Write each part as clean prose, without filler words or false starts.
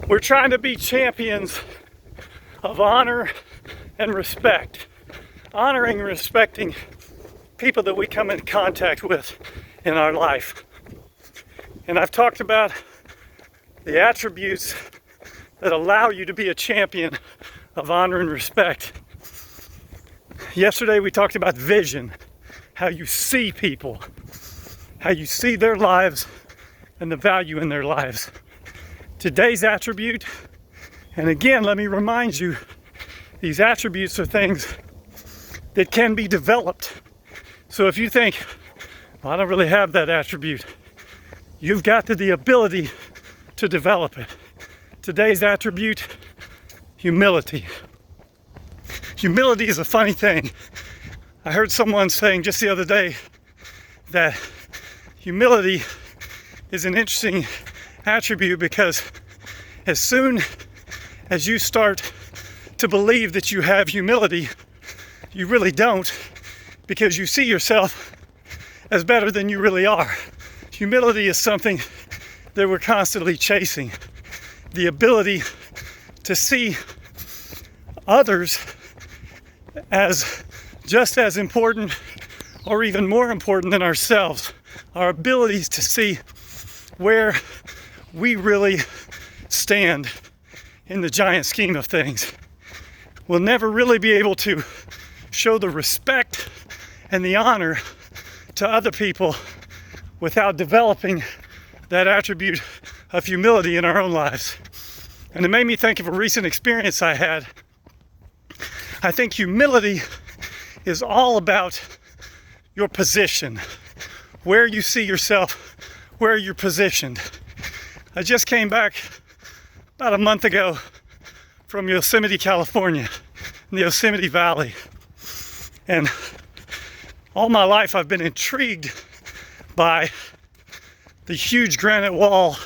We're trying to be champions of honor and respect. Honoring and respecting people that we come in contact with in our life. And I've talked about the attributes that allow you to be a champion of honor and respect. Yesterday we talked about vision, how you see people, how you see their lives and the value in their lives. Today's attribute, and again, let me remind you, these attributes are things that can be developed. So if you think, well, I don't really have that attribute, you've got the ability to develop it. Today's attribute, humility. Humility is a funny thing. I heard someone saying just the other day that humility is an interesting attribute because as soon as you start to believe that you have humility, you really don't, because you see yourself as better than you really are. Humility is something that we're constantly chasing. The ability to see others as just as important or even more important than ourselves. Our abilities to see where we really stand in the giant scheme of things. We'll never really be able to show the respect and the honor to other people without developing that attribute of humility in our own lives. And it made me think of a recent experience I had. I think humility is all about your position, where you see yourself, where you're positioned. I just came back about a month ago from Yosemite, California, in the Yosemite Valley. And all my life I've been intrigued by the huge granite wall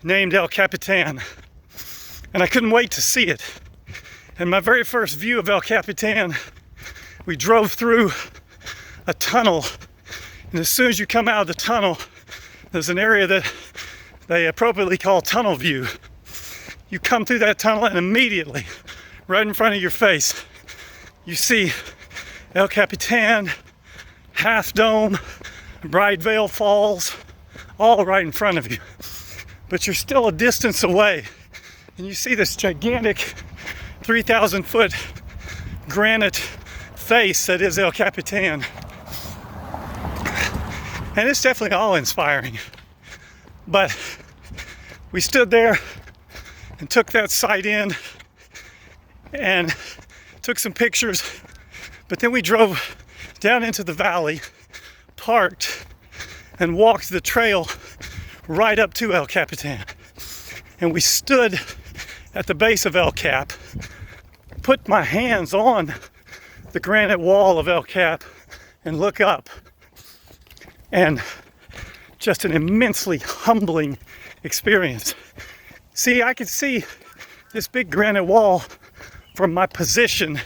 named El Capitan. And I couldn't wait to see it. And my very first view of El Capitan, we drove through a tunnel. And as soon as you come out of the tunnel, there's an area that they appropriately call tunnel view. You come through that tunnel and immediately, right in front of your face, you see El Capitan, Half Dome, Bright Vale Falls, all right in front of you. But you're still a distance away, and you see this gigantic 3,000 foot granite face that is El Capitan. And it's definitely awe-inspiring. But we stood there and took that sight in and took some pictures, but then we drove down into the valley, parked, and walked the trail right up to El Capitan. And we stood at the base of El Cap, put my hands on the granite wall of El Cap and look up. And just an immensely humbling experience. See, I could see this big granite wall from my position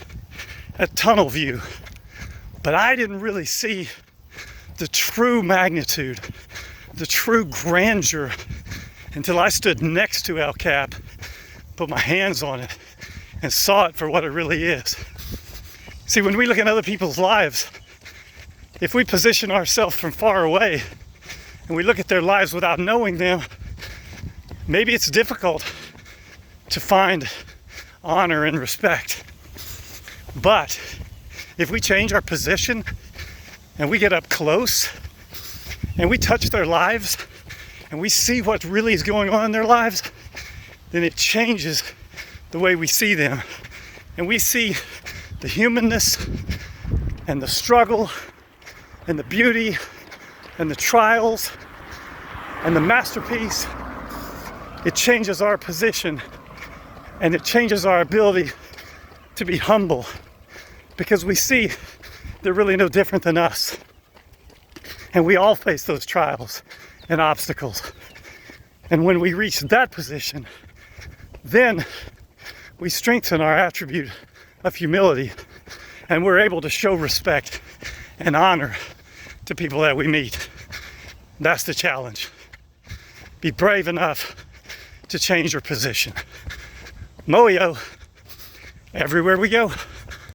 at tunnel view, but I didn't really see the true magnitude, the true grandeur until I stood next to El Cap, put my hands on it, and saw it for what it really is. See, when we look at other people's lives, if we position ourselves from far away and we look at their lives without knowing them, maybe it's difficult to find honor and respect. But if we change our position and we get up close and we touch their lives and we see what really is going on in their lives, then it changes the way we see them. And we see the humanness and the struggle and the beauty and the trials and the masterpiece. It changes our position and it changes our ability to be humble, because we see they're really no different than us. And we all face those trials and obstacles. And when we reach that position, then we strengthen our attribute of humility and we're able to show respect and honor to people that we meet. That's the challenge. Be brave enough to change your position. Moyo, everywhere we go.